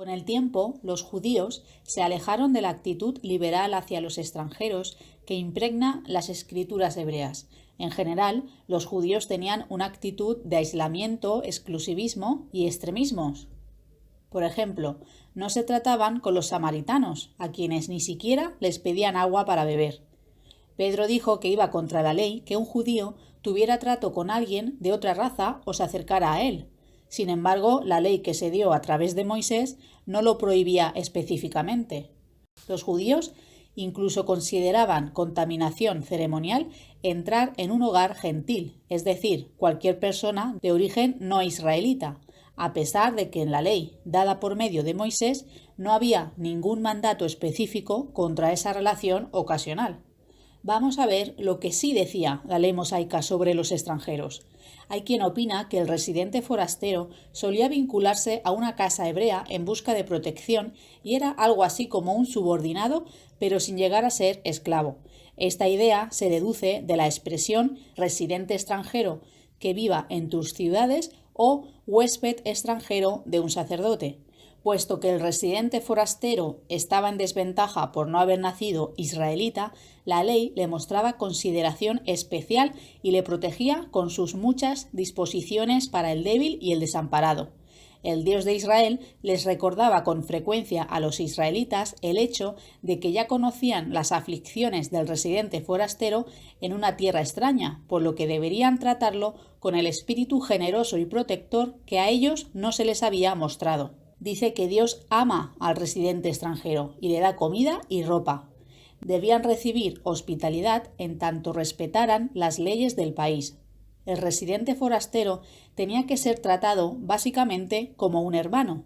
Con el tiempo, los judíos se alejaron de la actitud liberal hacia los extranjeros que impregna las escrituras hebreas. En general, los judíos tenían una actitud de aislamiento, exclusivismo y extremismos. Por ejemplo, no se trataban con los samaritanos, a quienes ni siquiera les pedían agua para beber. Pedro dijo que iba contra la ley que un judío tuviera trato con alguien de otra raza o se acercara a él. Sin embargo, la ley que se dio a través de Moisés no lo prohibía específicamente. Los judíos incluso consideraban contaminación ceremonial entrar en un hogar gentil, es decir, cualquier persona de origen no israelita, a pesar de que en la ley dada por medio de Moisés no había ningún mandato específico contra esa relación ocasional. Vamos a ver lo que sí decía la ley mosaica sobre los extranjeros. Hay quien opina que el residente forastero solía vincularse a una casa hebrea en busca de protección y era algo así como un subordinado, pero sin llegar a ser esclavo. Esta idea se deduce de la expresión residente extranjero que viva en tus ciudades o huésped extranjero de un sacerdote. Puesto que el residente forastero estaba en desventaja por no haber nacido israelita, la ley le mostraba consideración especial y le protegía con sus muchas disposiciones para el débil y el desamparado. El Dios de Israel les recordaba con frecuencia a los israelitas el hecho de que ya conocían las aflicciones del residente forastero en una tierra extraña, por lo que deberían tratarlo con el espíritu generoso y protector que a ellos no se les había mostrado. Dice que Dios ama al residente extranjero y le da comida y ropa. Debían recibir hospitalidad en tanto respetaran las leyes del país. El residente forastero tenía que ser tratado básicamente como un hermano.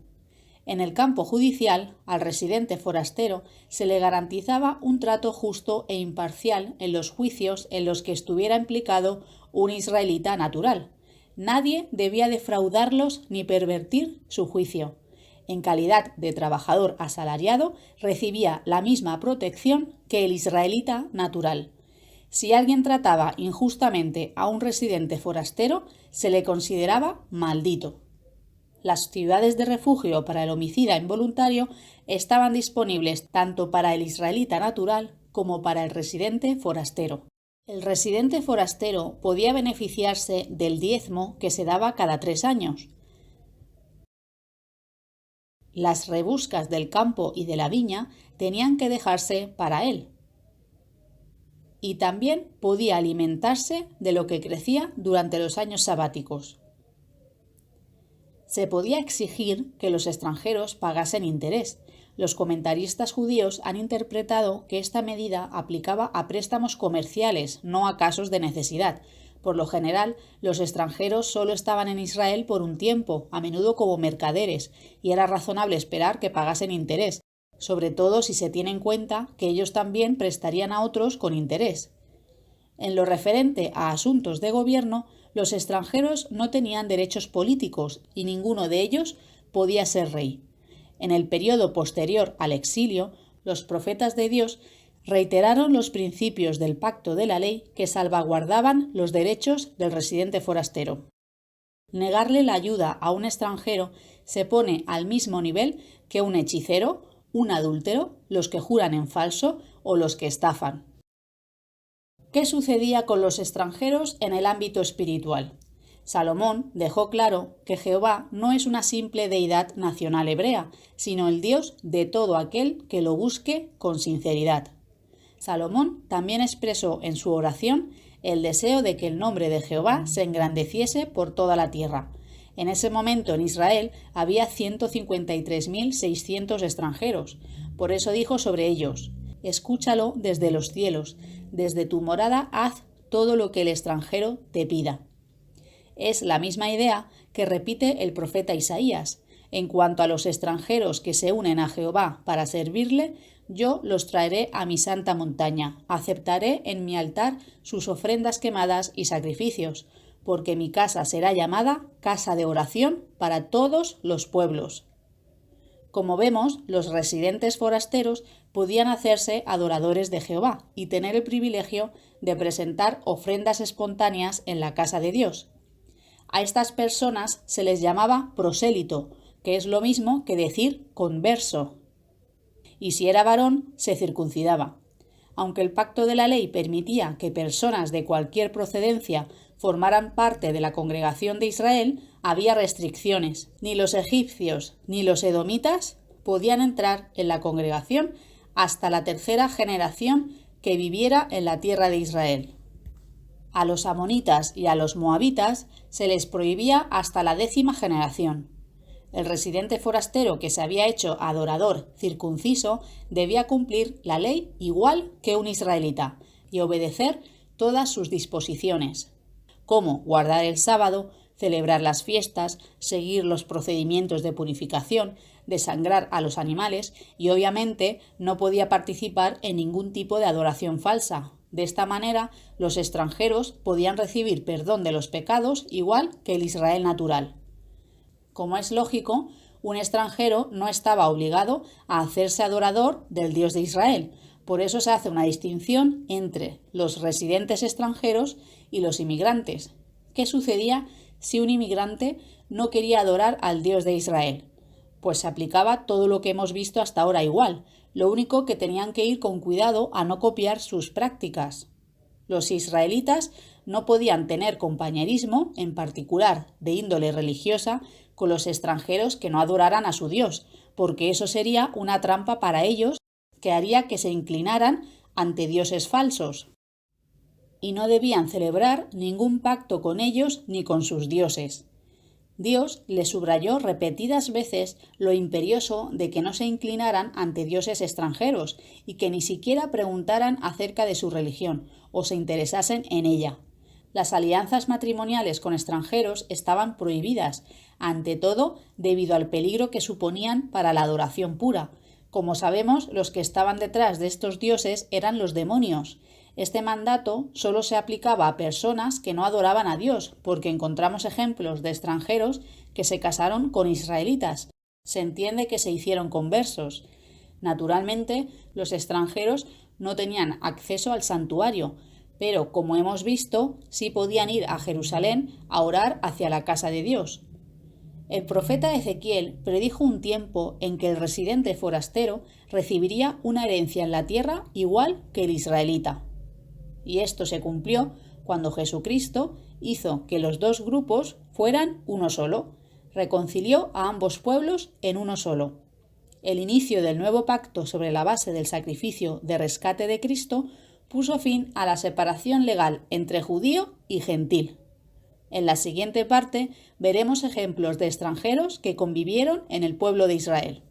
En el campo judicial, al residente forastero se le garantizaba un trato justo e imparcial en los juicios en los que estuviera implicado un israelita natural. Nadie debía defraudarlos ni pervertir su juicio. En calidad de trabajador asalariado, recibía la misma protección que el israelita natural. Si alguien trataba injustamente a un residente forastero, se le consideraba maldito. Las ciudades de refugio para el homicida involuntario estaban disponibles tanto para el israelita natural como para el residente forastero. El residente forastero podía beneficiarse del diezmo que se daba cada 3 años. Las rebuscas del campo y de la viña tenían que dejarse para él. Y también podía alimentarse de lo que crecía durante los años sabáticos. Se podía exigir que los extranjeros pagasen interés. Los comentaristas judíos han interpretado que esta medida aplicaba a préstamos comerciales, no a casos de necesidad. Por lo general, los extranjeros solo estaban en Israel por un tiempo, a menudo como mercaderes, y era razonable esperar que pagasen interés, sobre todo si se tiene en cuenta que ellos también prestarían a otros con interés. En lo referente a asuntos de gobierno, los extranjeros no tenían derechos políticos y ninguno de ellos podía ser rey. En el periodo posterior al exilio, los profetas de Dios reiteraron los principios del pacto de la ley que salvaguardaban los derechos del residente forastero. Negarle la ayuda a un extranjero se pone al mismo nivel que un hechicero, un adúltero, los que juran en falso o los que estafan. ¿Qué sucedía con los extranjeros en el ámbito espiritual? Salomón dejó claro que Jehová no es una simple deidad nacional hebrea, sino el Dios de todo aquel que lo busque con sinceridad. Salomón también expresó en su oración el deseo de que el nombre de Jehová se engrandeciese por toda la tierra. En ese momento en Israel había 153.600 extranjeros. Por eso dijo sobre ellos: escúchalo desde los cielos, desde tu morada haz todo lo que el extranjero te pida. Es la misma idea que repite el profeta Isaías. En cuanto a los extranjeros que se unen a Jehová para servirle, yo los traeré a mi santa montaña, aceptaré en mi altar sus ofrendas quemadas y sacrificios, porque mi casa será llamada casa de oración para todos los pueblos. Como vemos, los residentes forasteros podían hacerse adoradores de Jehová y tener el privilegio de presentar ofrendas espontáneas en la casa de Dios. A estas personas se les llamaba prosélito, que es lo mismo que decir converso. Y si era varón, se circuncidaba. Aunque el pacto de la ley permitía que personas de cualquier procedencia formaran parte de la congregación de Israel, había restricciones. Ni los egipcios ni los edomitas podían entrar en la congregación hasta la tercera generación que viviera en la tierra de Israel. A los amonitas y a los moabitas se les prohibía hasta la 10ª generación. El residente forastero que se había hecho adorador circunciso debía cumplir la ley igual que un israelita y obedecer todas sus disposiciones, como guardar el sábado, celebrar las fiestas, seguir los procedimientos de purificación, desangrar a los animales y obviamente no podía participar en ningún tipo de adoración falsa. De esta manera, los extranjeros podían recibir perdón de los pecados igual que el Israel natural. Como es lógico, un extranjero no estaba obligado a hacerse adorador del Dios de Israel. Por eso se hace una distinción entre los residentes extranjeros y los inmigrantes. ¿Qué sucedía si un inmigrante no quería adorar al Dios de Israel? Pues se aplicaba todo lo que hemos visto hasta ahora igual. Lo único que tenían que ir con cuidado a no copiar sus prácticas. Los israelitas no podían tener compañerismo, en particular de índole religiosa, con los extranjeros que no adoraran a su Dios, porque eso sería una trampa para ellos que haría que se inclinaran ante dioses falsos. Y no debían celebrar ningún pacto con ellos ni con sus dioses. Dios les subrayó repetidas veces lo imperioso de que no se inclinaran ante dioses extranjeros y que ni siquiera preguntaran acerca de su religión o se interesasen en ella. Las alianzas matrimoniales con extranjeros estaban prohibidas, ante todo debido al peligro que suponían para la adoración pura. Como sabemos, los que estaban detrás de estos dioses eran los demonios. Este mandato solo se aplicaba a personas que no adoraban a Dios, porque encontramos ejemplos de extranjeros que se casaron con israelitas. Se entiende que se hicieron conversos. Naturalmente, los extranjeros no tenían acceso al santuario, pero, como hemos visto, sí podían ir a Jerusalén a orar hacia la casa de Dios. El profeta Ezequiel predijo un tiempo en que el residente forastero recibiría una herencia en la tierra igual que el israelita. Y esto se cumplió cuando Jesucristo hizo que los dos grupos fueran uno solo, reconcilió a ambos pueblos en uno solo. El inicio del nuevo pacto sobre la base del sacrificio de rescate de Cristo puso fin a la separación legal entre judío y gentil. En la siguiente parte veremos ejemplos de extranjeros que convivieron en el pueblo de Israel.